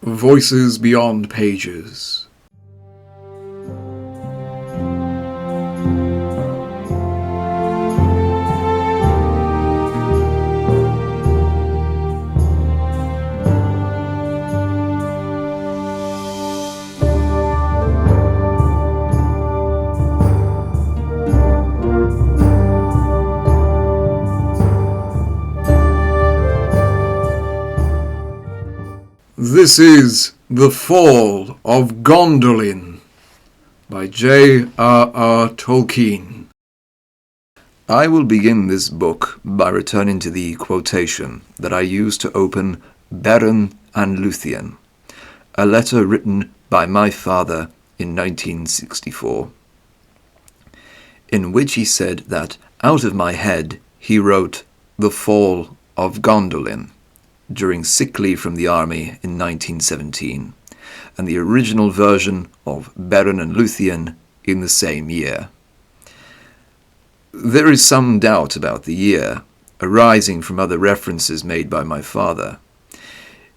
Voices Beyond Pages. This is The Fall of Gondolin by J.R.R. Tolkien. I will begin this book by returning to the quotation that I used to open Beren and Luthien, a letter written by my father in 1964, in which he said that out of my head he wrote The Fall of Gondolin during sick leave from the army in 1917, and the original version of Beren and Luthien in the same year. There is some doubt about the year, arising from other references made by my father.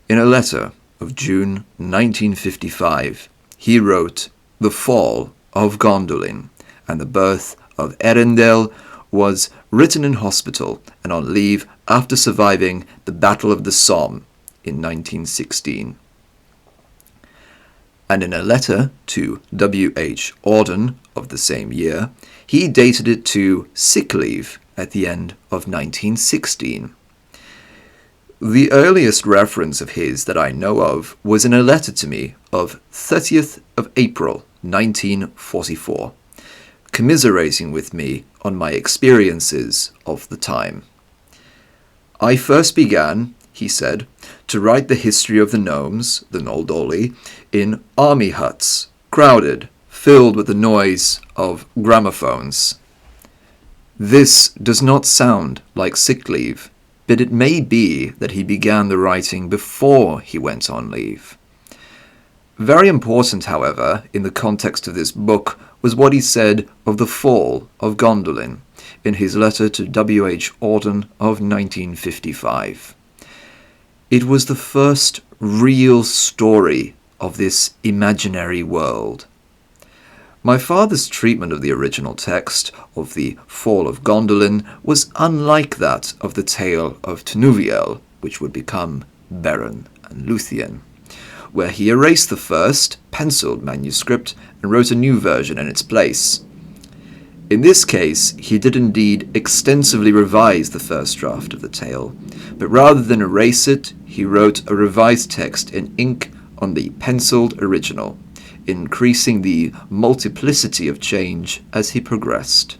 In a letter of June 1955, he wrote, "The Fall of Gondolin and the Birth of Eärendil was written in hospital and on leave after surviving the Battle of the Somme in 1916. And in a letter to W.H. Auden of the same year, he dated it to sick leave at the end of 1916. The earliest reference of his that I know of was in a letter to me of 30th of April 1944, commiserating with me on my experiences of the time. I first began, he said, to write the history of the gnomes, the Noldor, in army huts, crowded, filled with the noise of gramophones. This does not sound like sick leave, but it may be that he began the writing before he went on leave. Very important, however, in the context of this book was what he said of the fall of Gondolin in his letter to W.H. Auden of 1955. It was the first real story of this imaginary world. My father's treatment of the original text of the Fall of Gondolin was unlike that of the tale of Tinuviel, which would become Beren and Luthien, where he erased the first, penciled manuscript and wrote a new version in its place. In this case, he did indeed extensively revise the first draft of the tale, but rather than erase it, he wrote a revised text in ink on the penciled original, increasing the multiplicity of change as he progressed.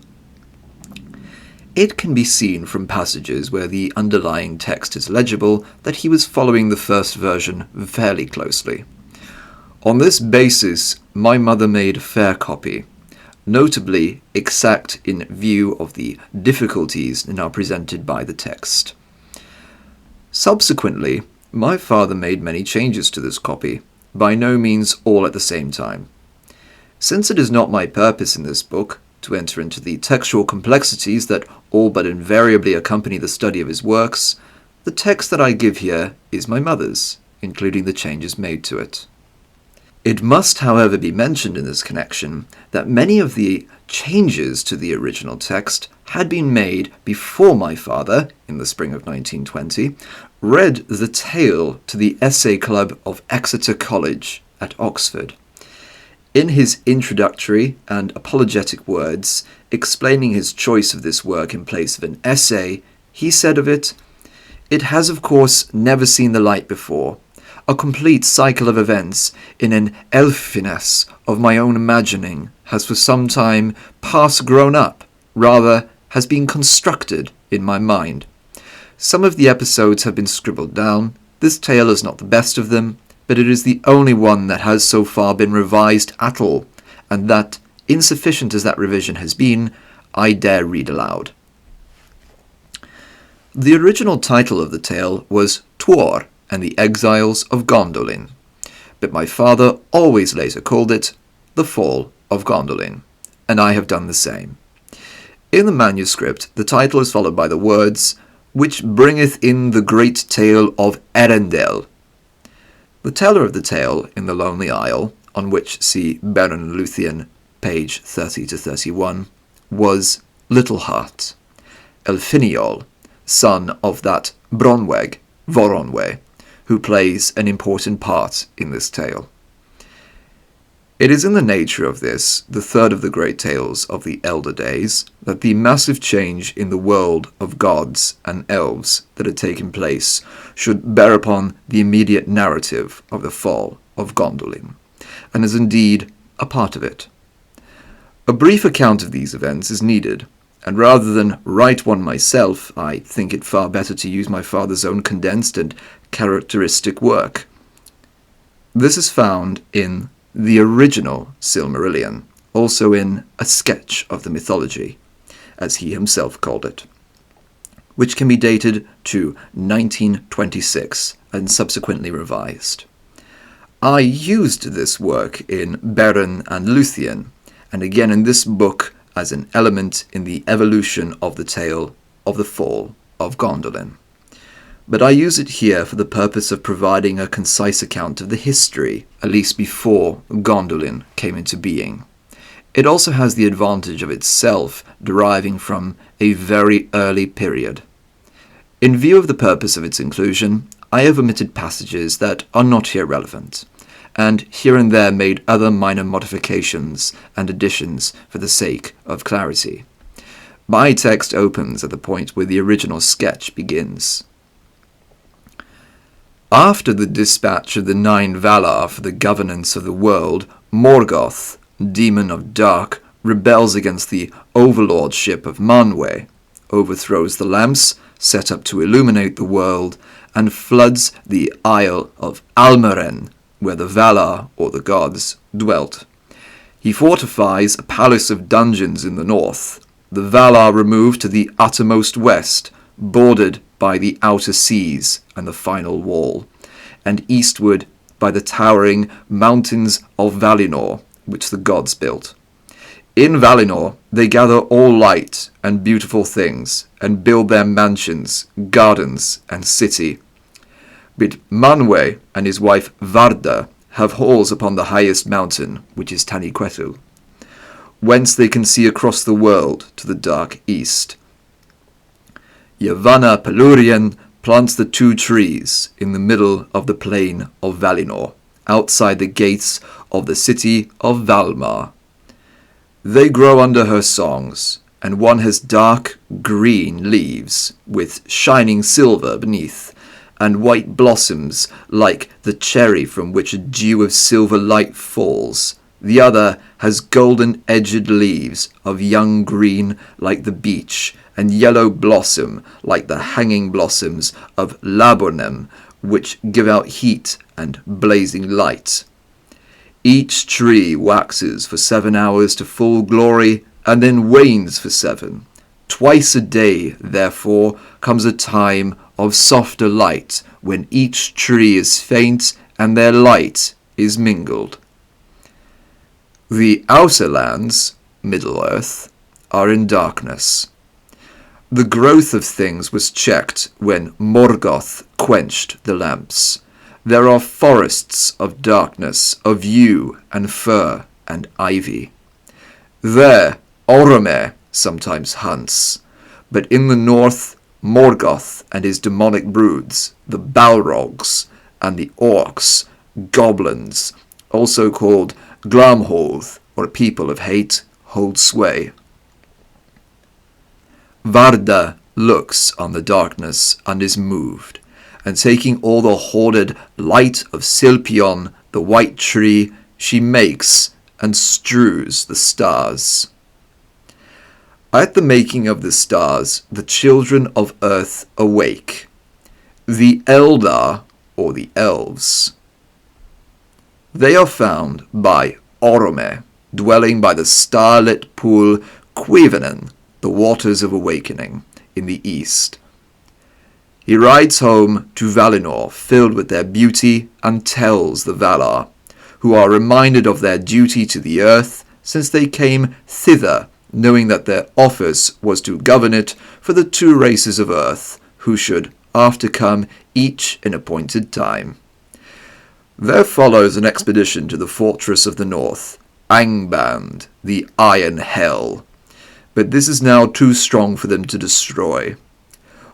It can be seen from passages where the underlying text is legible that he was following the first version fairly closely. On this basis, my mother made a fair copy, notably exact in view of the difficulties now presented by the text. Subsequently, my father made many changes to this copy, by no means all at the same time. Since it is not my purpose in this book to enter into the textual complexities that all but invariably accompany the study of his works, the text that I give here is my mother's, including the changes made to it. It must, however, be mentioned in this connection that many of the changes to the original text had been made before my father, in the spring of 1920, read the tale to the Essay Club of Exeter College at Oxford. In his introductory and apologetic words, explaining his choice of this work in place of an essay, he said of it, "It has of course never seen the light before. A complete cycle of events in an elfiness of my own imagining has for some time past grown up, rather has been constructed in my mind. Some of the episodes have been scribbled down. This tale is not the best of them, but it is the only one that has so far been revised at all, and that, insufficient as that revision has been, I dare read aloud." The original title of the tale was Tuor and the Exiles of Gondolin, but my father always later called it The Fall of Gondolin, and I have done the same. In the manuscript, the title is followed by the words, "which bringeth in the great tale of Eärendil." The teller of the tale in the Lonely Isle, on which see Beren Luthien, page 30 to 31, was Little Heart, Elfiniol, son of that Bronweg, Voronwe, who plays an important part in this tale. It is in the nature of this, the third of the great tales of the Elder Days, that the massive change in the world of gods and elves that had taken place should bear upon the immediate narrative of the Fall of Gondolin, and is indeed a part of it. A brief account of these events is needed, and rather than write one myself, I think it far better to use my father's own condensed and characteristic work. This is found in the original Silmarillion, also in a sketch of the mythology, as he himself called it, which can be dated to 1926 and subsequently revised. I used this work in Beren and Luthien, and again in this book as an element in the evolution of the tale of the Fall of Gondolin. But I use it here for the purpose of providing a concise account of the history, at least before Gondolin came into being. It also has the advantage of itself deriving from a very early period. In view of the purpose of its inclusion, I have omitted passages that are not here relevant, and here and there made other minor modifications and additions for the sake of clarity. My text opens at the point where the original sketch begins. After the dispatch of the 9 Valar for the governance of the world, Morgoth, demon of dark, rebels against the overlordship of Manwë, overthrows the lamps set up to illuminate the world, and floods the Isle of Almeren, where the Valar, or the gods, dwelt. He fortifies a palace of dungeons in the north. The Valar remove to the uttermost west, bordered by the outer seas and the final wall, and eastward by the towering mountains of Valinor, which the gods built. In Valinor they gather all light and beautiful things, and build their mansions, gardens, and city. But Manwë and his wife Varda have halls upon the highest mountain, which is Taniquetil, whence they can see across the world to the dark east. Yavanna Pelurian plants the 2 trees in the middle of the plain of Valinor, outside the gates of the city of Valmar. They grow under her songs, and one has dark green leaves with shining silver beneath, and white blossoms like the cherry from which a dew of silver light falls. The other has golden-edged leaves of young green like the beech, and yellow blossom like the hanging blossoms of laburnum, which give out heat and blazing light. Each tree waxes for 7 hours to full glory, and then wanes for 7. Twice a day, therefore, comes a time of softer light, when each tree is faint and their light is mingled. The outer lands, Middle-earth, are in darkness. The growth of things was checked when Morgoth quenched the lamps. There are forests of darkness, of yew and fir and ivy. There Orome sometimes hunts, but in the north Morgoth and his demonic broods, the Balrogs and the Orcs, goblins, also called Glamhoth, or people of hate, hold sway. Varda looks on the darkness and is moved, and taking all the hoarded light of Silpion, the white tree, she makes and strews the stars. At the making of the stars, the children of earth awake, the Eldar, or the Elves. They are found by Orome, dwelling by the starlit pool Quivenen, the waters of awakening, in the east. He rides home to Valinor, filled with their beauty, and tells the Valar, who are reminded of their duty to the earth, since they came thither, knowing that their office was to govern it for the 2 races of earth, who should after come each in appointed time. There follows an expedition to the fortress of the north, Angband, the Iron Hell, but this is now too strong for them to destroy.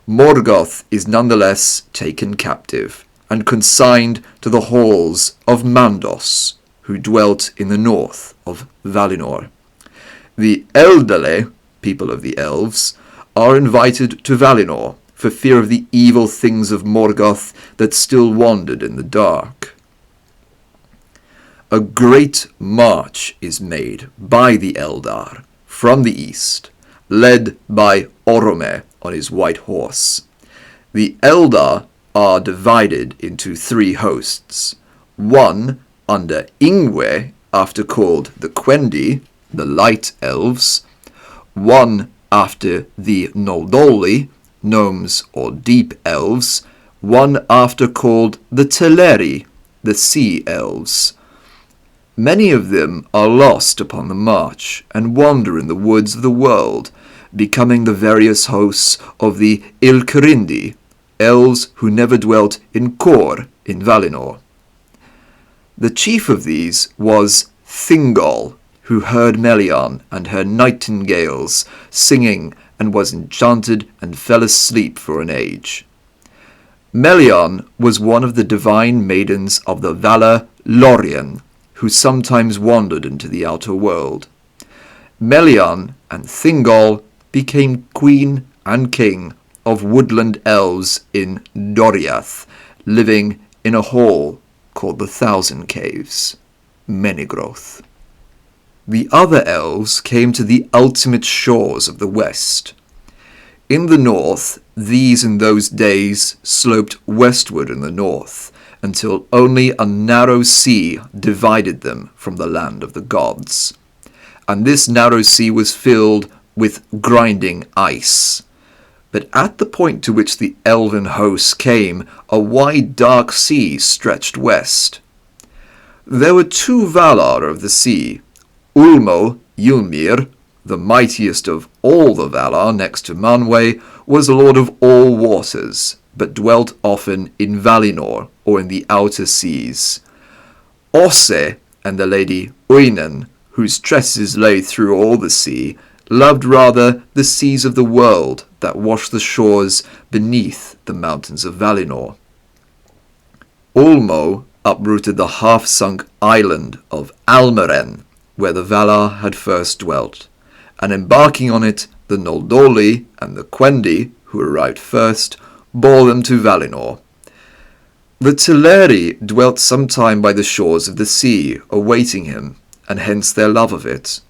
Morgoth is nonetheless taken captive and consigned to the halls of Mandos, who dwelt in the north of Valinor. The Eldale, people of the Elves, are invited to Valinor for fear of the evil things of Morgoth that still wandered in the dark. A great march is made by the Eldar from the east, led by Orome on his white horse. The Eldar are divided into 3 hosts, one under Ingwe, after called the Quendi, the Light Elves, one after the Noldor, Gnomes or Deep Elves, one after called the Teleri, the Sea Elves. Many of them are lost upon the march and wander in the woods of the world, becoming the various hosts of the Ilkerindi, elves who never dwelt in Kor in Valinor. The chief of these was Thingol, who heard Melian and her nightingales singing and was enchanted and fell asleep for an age. Melian was one of the divine maidens of the Valar Lorien, who sometimes wandered into the outer world. Melian and Thingol became queen and king of woodland elves in Doriath, living in a hall called the Thousand Caves, Menigroth. The other elves came to the ultimate shores of the west. In the north, these in those days sloped westward in the north, until only a narrow sea divided them from the land of the gods. And this narrow sea was filled with grinding ice. But at the point to which the elven hosts came, a wide dark sea stretched west. There were 2 Valar of the sea, Ulmo Ylmir, the mightiest of all the Valar next to Manwë, was lord of all waters, but dwelt often in Valinor or in the outer seas. Osse and the lady Uinen, whose tresses lay through all the sea, loved rather the seas of the world that wash the shores beneath the mountains of Valinor. Ulmo uprooted the half-sunk island of Almeren, where the Valar had first dwelt, and embarking on it, the Noldor and the Quendi, who arrived first, bore them to Valinor. The Teleri dwelt sometime by the shores of the sea, awaiting him, and hence their love of it.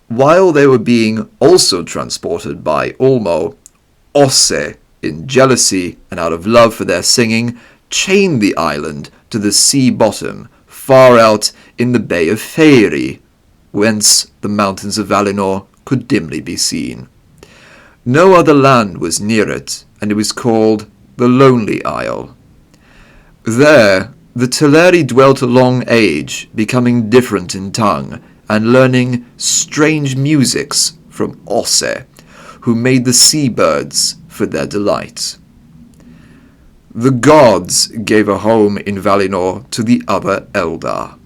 While they were being also transported by Ulmo, Osse, in jealousy and out of love for their singing, chained the island to the sea bottom, far out in the Bay of Faerie, whence the mountains of Valinor could dimly be seen. No other land was near it, and it was called the Lonely Isle. There, the Teleri dwelt a long age, becoming different in tongue, and learning strange musics from Osse, who made the sea-birds for their delight. The gods gave a home in Valinor to the other Eldar,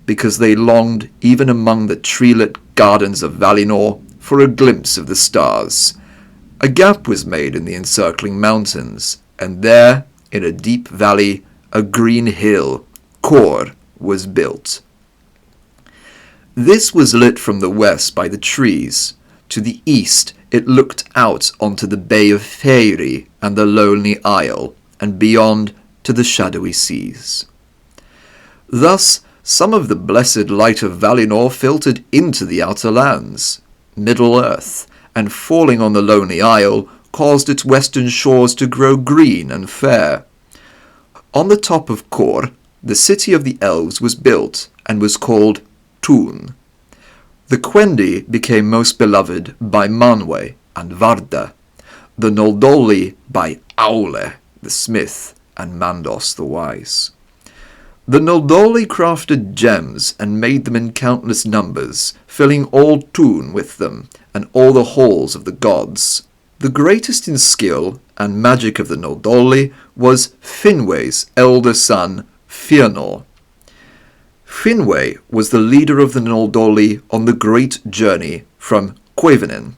because they longed even among the tree-lit gardens of Valinor for a glimpse of the stars. A gap was made in the encircling mountains, and there, in a deep valley, a green hill, Kor, was built. This was lit from the west by the trees. To the east it looked out onto the Bay of Faerie and the Lonely Isle, and beyond to the shadowy seas. Thus some of the blessed light of Valinor filtered into the outer lands, Middle-earth, and falling on the Lonely Isle caused its western shores to grow green and fair. On the top of Kor, the city of the Elves was built, and was called Tun. The Quendi became most beloved by Manwë and Varda, the Noldor by Aule, the smith, and Mandos the wise. The Noldor crafted gems and made them in countless numbers, filling all Tun with them, and all the halls of the gods. The greatest in skill and magic of the Noldor was Finwe's elder son, Fëanor. Finwe was the leader of the Noldor on the great journey from Quavenin.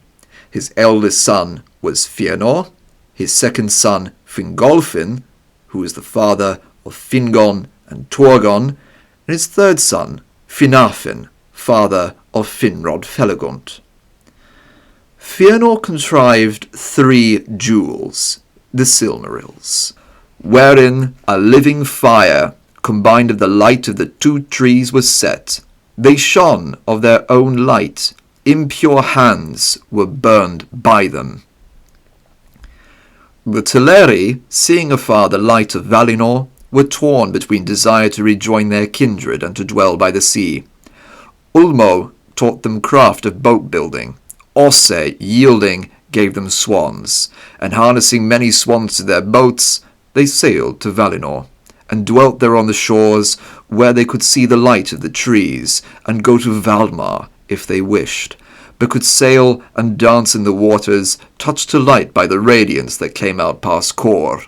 His eldest son was Fëanor, his second son Fingolfin, who was the father of Fingon and Torgon, and his third son Finarfin, father of Finrod Felagund. Fëanor contrived 3 jewels, the Silmarils, wherein a living fire combined of the light of the 2 trees was set. They shone of their own light, impure hands were burned by them. The Teleri, seeing afar the light of Valinor, were torn between desire to rejoin their kindred and to dwell by the sea. Ulmo taught them craft of boat building. Osse, yielding, gave them swans, and harnessing many swans to their boats, they sailed to Valinor, and dwelt there on the shores, where they could see the light of the trees, and go to Valmar if they wished, but could sail and dance in the waters, touched to light by the radiance that came out past Kor.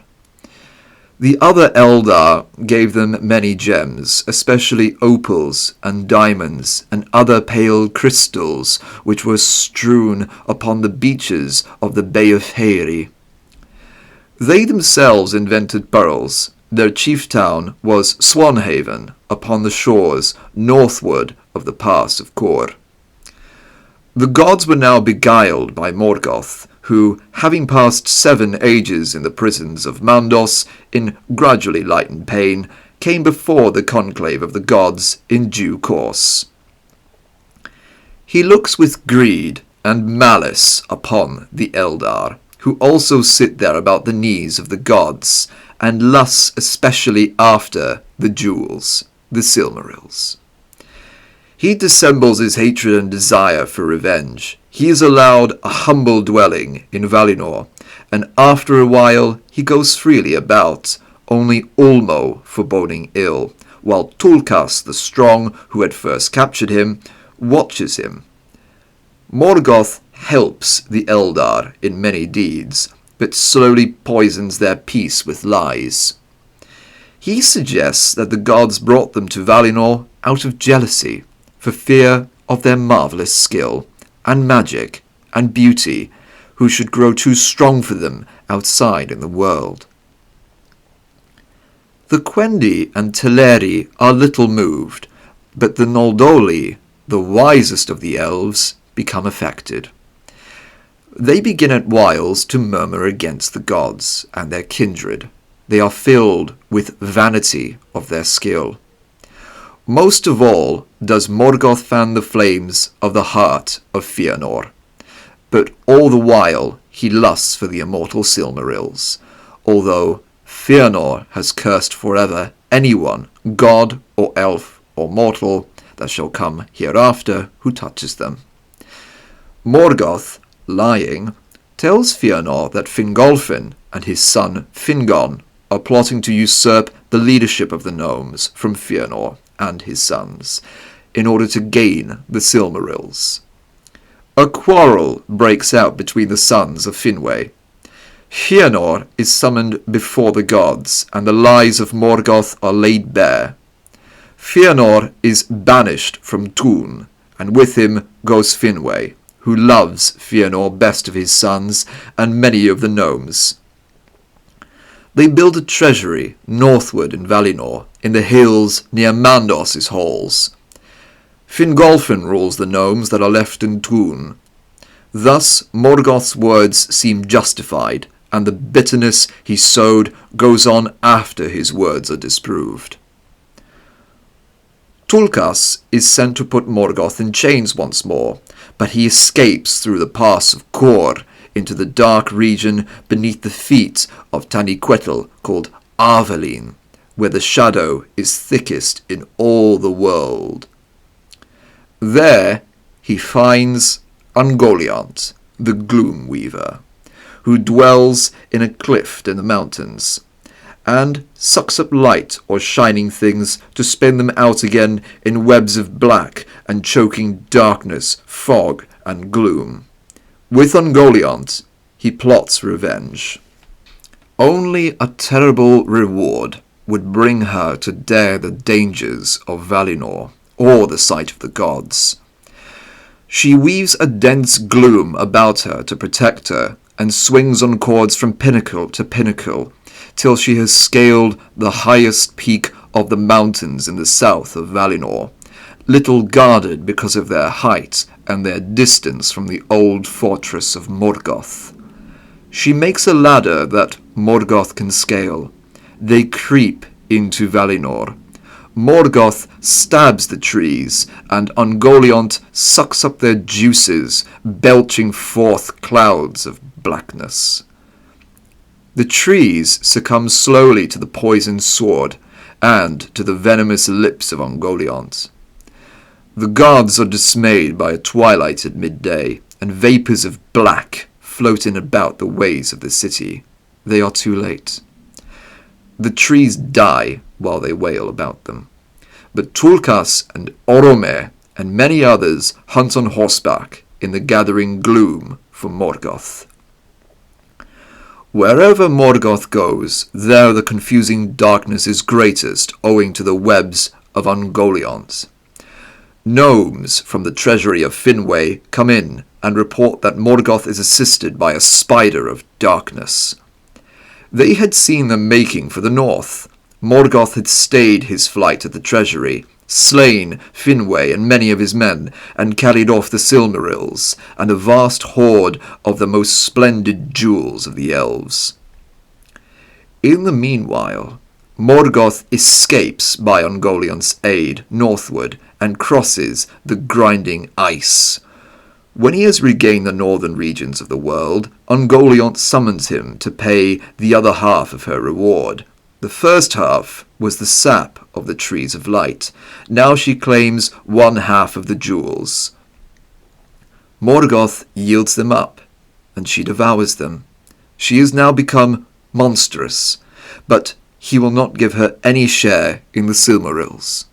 The other Eldar gave them many gems, especially opals and diamonds and other pale crystals, which were strewn upon the beaches of the Bay of Haeri. They themselves invented pearls. Their chief town was Swanhaven, upon the shores northward of the pass of Kor. The gods were now beguiled by Morgoth, who, having passed 7 ages in the prisons of Mandos, in gradually lightened pain, came before the conclave of the gods in due course. He looks with greed and malice upon the Eldar, who also sit there about the knees of the gods, and lusts especially after the jewels, the Silmarils. He dissembles his hatred and desire for revenge. He is allowed a humble dwelling in Valinor, and after a while he goes freely about, only Ulmo foreboding ill, while Tulkas the strong, who had first captured him, watches him. Morgoth helps the Eldar in many deeds, but slowly poisons their peace with lies. He suggests that the gods brought them to Valinor out of jealousy, for fear of their marvellous skill, and magic, and beauty, who should grow too strong for them outside in the world. The Quendi and Teleri are little moved, but the Noldor, the wisest of the elves, become affected. They begin at whiles to murmur against the gods and their kindred. They are filled with vanity of their skill. Most of all does Morgoth fan the flames of the heart of Fëanor, but all the while he lusts for the immortal Silmarils, although Fëanor has cursed forever anyone, god or elf or mortal, that shall come hereafter who touches them. Morgoth, lying, tells Fëanor that Fingolfin and his son Fingon are plotting to usurp the leadership of the gnomes from Fëanor and his sons, in order to gain the Silmarils. A quarrel breaks out between the sons of Finwe. Fëanor is summoned before the gods, and the lies of Morgoth are laid bare. Fëanor is banished from Tún, and with him goes Finwe, who loves Fëanor best of his sons, and many of the gnomes. They build a treasury northward in Valinor, in the hills near Mandos' halls. Fingolfin rules the gnomes that are left in Tún. Thus Morgoth's words seem justified, and the bitterness he sowed goes on after his words are disproved. Tulkas is sent to put Morgoth in chains once more, but he escapes through the pass of Kor into the dark region beneath the feet of Taniquetil called Arvelin, where the shadow is thickest in all the world. There he finds Ungoliant, the Gloom Weaver, who dwells in a cliff in the mountains, and sucks up light or shining things to spin them out again in webs of black and choking darkness, fog, and gloom. With Ungoliant he plots revenge. Only a terrible reward would bring her to dare the dangers of Valinor, or the sight of the gods. She weaves a dense gloom about her to protect her, and swings on cords from pinnacle to pinnacle, till she has scaled the highest peak of the mountains in the south of Valinor, little guarded because of their height and their distance from the old fortress of Morgoth. She makes a ladder that Morgoth can scale. They creep into Valinor. Morgoth stabs the trees, and Ungoliant sucks up their juices, belching forth clouds of blackness. The trees succumb slowly to the poisoned sword, and to the venomous lips of Ungoliant. The gods are dismayed by a twilight at midday, and vapours of black float in about the ways of the city. They are too late. The trees die while they wail about them. But Tulkas and Orome and many others hunt on horseback in the gathering gloom for Morgoth. Wherever Morgoth goes, there the confusing darkness is greatest, owing to the webs of Ungoliant. Gnomes from the treasury of Finwe come in and report that Morgoth is assisted by a spider of darkness. They had seen them making for the north. Morgoth had stayed his flight at the treasury, slain Finwe and many of his men, and carried off the Silmarils, and a vast hoard of the most splendid jewels of the Elves. In the meanwhile, Morgoth escapes by Ungoliant's aid northward, and crosses the grinding ice. When he has regained the northern regions of the world, Ungoliant summons him to pay the other half of her reward. The first half was the sap of the trees of light. Now she claims one half of the jewels. Morgoth yields them up, and she devours them. She has now become monstrous, but he will not give her any share in the Silmarils.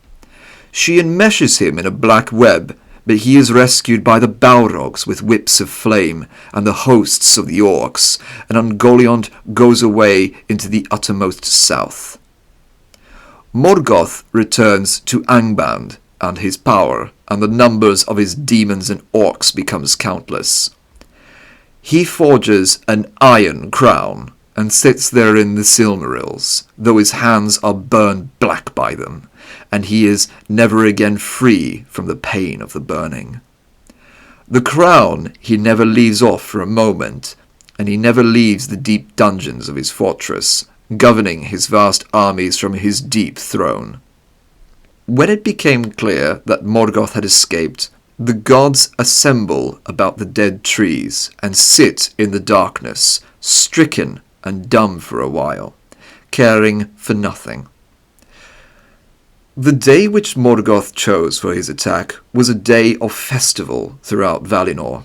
She enmeshes him in a black web, but he is rescued by the Balrogs with whips of flame, and the hosts of the orcs, and Ungoliant goes away into the uttermost south. Morgoth returns to Angband and his power, and the numbers of his demons and orcs becomes countless. He forges an iron crown, and sits there in the Silmarils, though his hands are burned black by them, and he is never again free from the pain of the burning. The crown he never leaves off for a moment, and he never leaves the deep dungeons of his fortress, governing his vast armies from his deep throne. When it became clear that Morgoth had escaped, the gods assemble about the dead trees and sit in the darkness, stricken and dumb for a while, caring for nothing. The day which Morgoth chose for his attack was a day of festival throughout Valinor.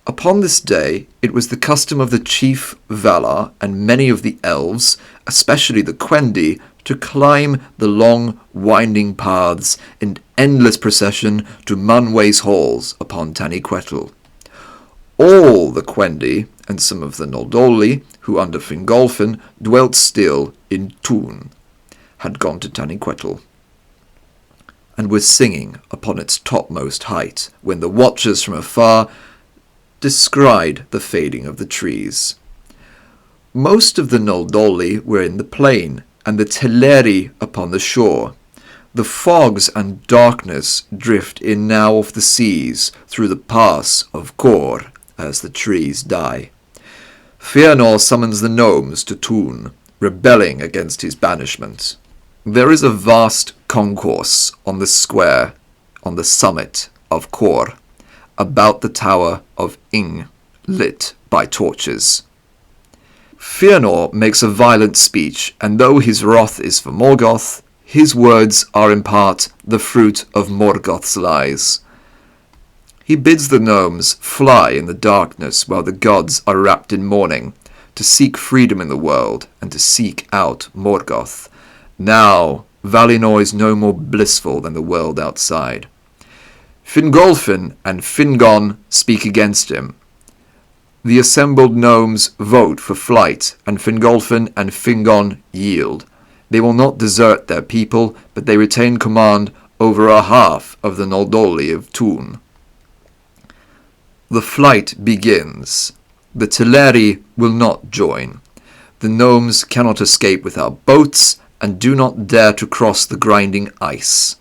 Upon this day, it was the custom of the chief Valar and many of the elves, especially the Quendi, to climb the long, winding paths in endless procession to Manwë's halls upon Taniquetil. All the Quendi, and some of the Noldor, who under Fingolfin dwelt still in Tun, had gone to Taniquetil, and were singing upon its topmost height, when the watchers from afar descried the fading of the trees. Most of the Noldor were in the plain, and the Teleri upon the shore. The fogs and darkness drift in now of the seas through the pass of Kor as the trees die. Fëanor summons the gnomes to Tun, rebelling against his banishment. There is a vast concourse on the square on the summit of Kor, about the tower of Ing, lit by torches. Fëanor makes a violent speech, and though his wrath is for Morgoth, his words are in part the fruit of Morgoth's lies. He bids the gnomes fly in the darkness while the gods are wrapped in mourning, to seek freedom in the world and to seek out Morgoth. Now Valinor is no more blissful than the world outside. Fingolfin and Fingon speak against him. The assembled gnomes vote for flight, and Fingolfin and Fingon yield. They will not desert their people, but they retain command over a half of the Noldoli of Tún. The flight begins. The Teleri will not join. The gnomes cannot escape without boats, and do not dare to cross the grinding ice.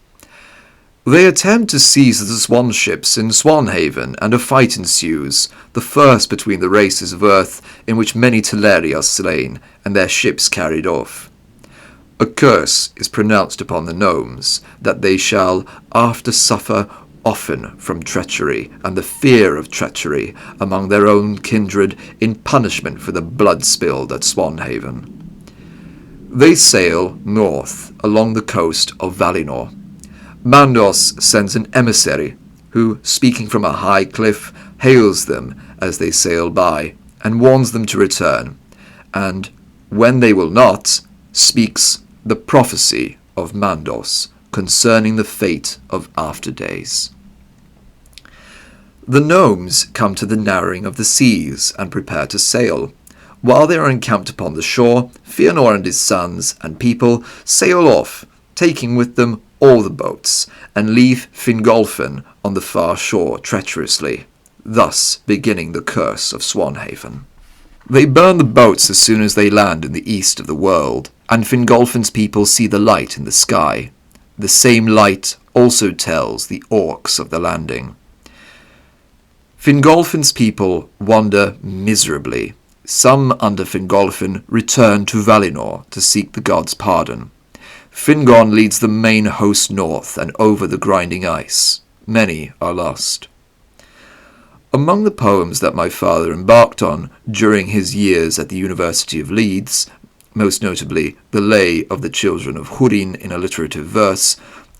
They attempt to seize the swan ships in Swanhaven, and a fight ensues, the first between the races of Earth, in which many Teleri are slain, and their ships carried off. A curse is pronounced upon the gnomes, that they shall after suffer often from treachery, and the fear of treachery among their own kindred, in punishment for the blood spilled at Swanhaven. They sail north along the coast of Valinor. Mandos sends an emissary, who, speaking from a high cliff, hails them as they sail by, and warns them to return, and, when they will not, speaks the prophecy of Mandos concerning the fate of after days. The gnomes come to the narrowing of the seas, and prepare to sail. While they are encamped upon the shore, Fëanor and his sons and people sail off, taking with them all the boats, and leave Fingolfin on the far shore treacherously, thus beginning the curse of Swanhaven. They burn the boats as soon as they land in the east of the world, and Fingolfin's people see the light in the sky. The same light also tells the orcs of the landing. Fingolfin's people wander miserably. Some under Fingolfin return to Valinor to seek the gods' pardon. Fingon leads the main host north and over the grinding ice. Many are lost. Among the poems that my father embarked on during his years at the University of Leeds, most notably the Lay of the Children of Húrin in alliterative verse,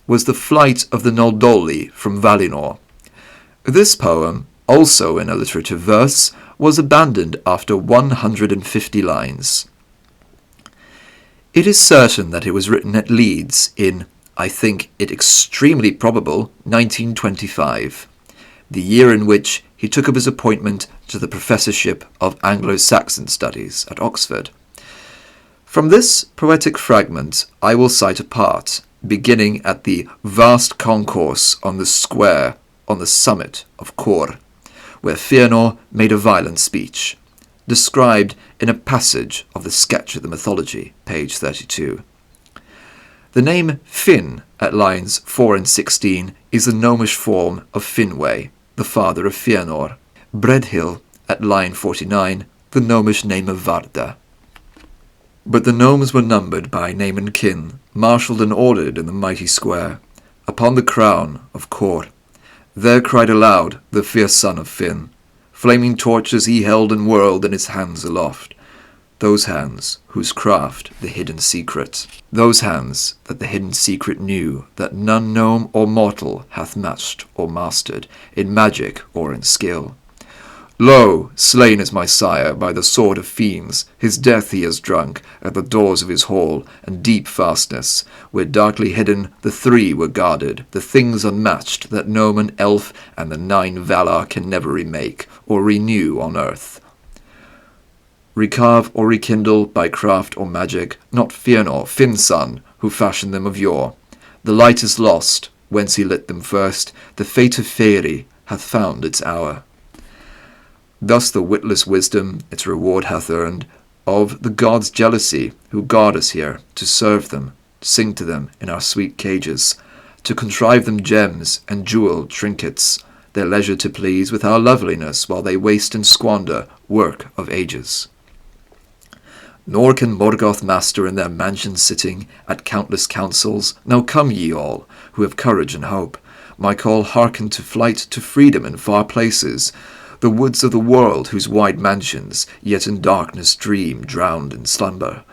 was the flight of the Noldoli from Valinor. This poem, also in alliterative verse, was abandoned after 150 lines. It is certain that it was written at Leeds in, I think it extremely probable, 1925, the year in which he took up his appointment to the Professorship of Anglo-Saxon Studies at Oxford. From this poetic fragment I will cite a part, beginning at the vast concourse on the square on the summit of Cor, where Fëanor made a violent speech, described in a passage of the Sketch of the Mythology, page 32. The name Fin at lines 4 and 16 is the gnomish form of Finwe, the father of Fëanor. Bredhill at line 49, the gnomish name of Varda. But the gnomes were numbered by name and kin, marshalled and ordered in the mighty square, upon the crown of Cor. There cried aloud the fierce son of Fin. Flaming torches he held and whirled in his hands aloft, those hands whose craft the hidden secret, those hands that the hidden secret knew, that none gnome or mortal hath matched or mastered, in magic or in skill. Lo, slain is my sire by the sword of fiends, his death he has drunk at the doors of his hall, and deep fastness, where darkly hidden the three were guarded, the things unmatched that gnome and elf and the 9 Valar can never remake or renew on earth. Recarve or rekindle by craft or magic, not Fëanor, Fin's son, who fashioned them of yore. The light is lost, whence he lit them first, the fate of Faerie hath found its hour. Thus the witless wisdom its reward hath earned, of the gods' jealousy, who guard us here, to serve them, to sing to them in our sweet cages, to contrive them gems and jewelled trinkets, their leisure to please with our loveliness, while they waste and squander work of ages. Nor can Morgoth master in their mansions sitting, at countless councils. Now come ye all, who have courage and hope, my call hearken to flight to freedom in far places, the woods of the world whose wide mansions yet in darkness dream drowned in slumber,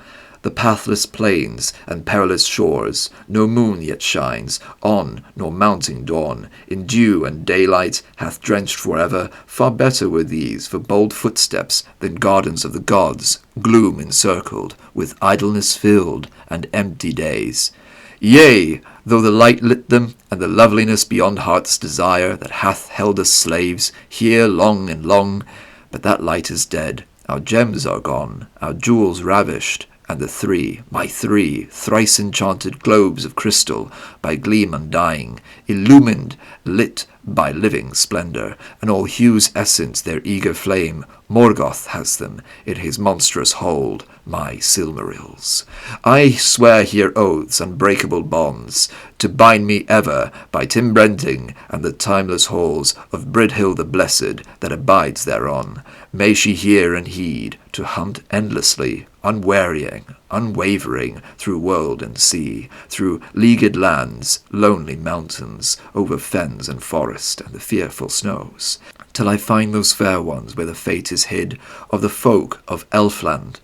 the pathless plains and perilous shores, no moon yet shines on, nor mounting dawn, in dew and daylight hath drenched forever. Far better were these for bold footsteps than gardens of the gods, gloom encircled, with idleness filled, and empty days. Yea, though the light lit them, and the loveliness beyond heart's desire, that hath held us slaves here long and long, but that light is dead, our gems are gone, our jewels ravished, and the my three, thrice enchanted globes of crystal, by gleam undying, illumined, lit by living splendour, and all hues essence their eager flame, Morgoth has them in his monstrous hold, my Silmarils. I swear here oaths, unbreakable bonds, to bind me ever by Tim Brenting and the timeless halls of Bridhill the Blessed that abides thereon. May she hear and heed, to hunt endlessly, unwearying, unwavering, through world and sea, through leagued lands, lonely mountains, over fens and forest and the fearful snows, till I find those fair ones where the fate is hid of the folk of Elfland,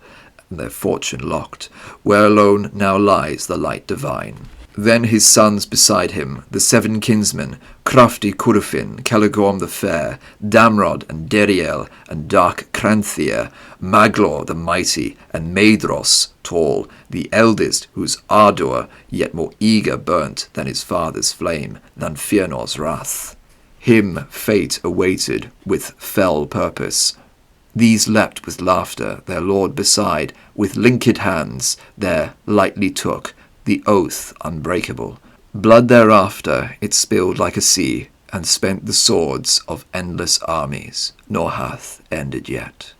and their fortune locked, where alone now lies the light divine. Then his sons beside him, the 7 kinsmen, crafty Curufin, Caligorm the fair, Damrod and Deriel, and dark Cranthea, Maglor the mighty, and Maedhros tall, the eldest, whose ardour yet more eager burnt than his father's flame, than Fëanor's wrath. Him fate awaited with fell purpose. These leapt with laughter, their lord beside, with linked hands there lightly took the oath unbreakable. Blood thereafter it spilled like a sea, and spent the swords of endless armies, nor hath ended yet.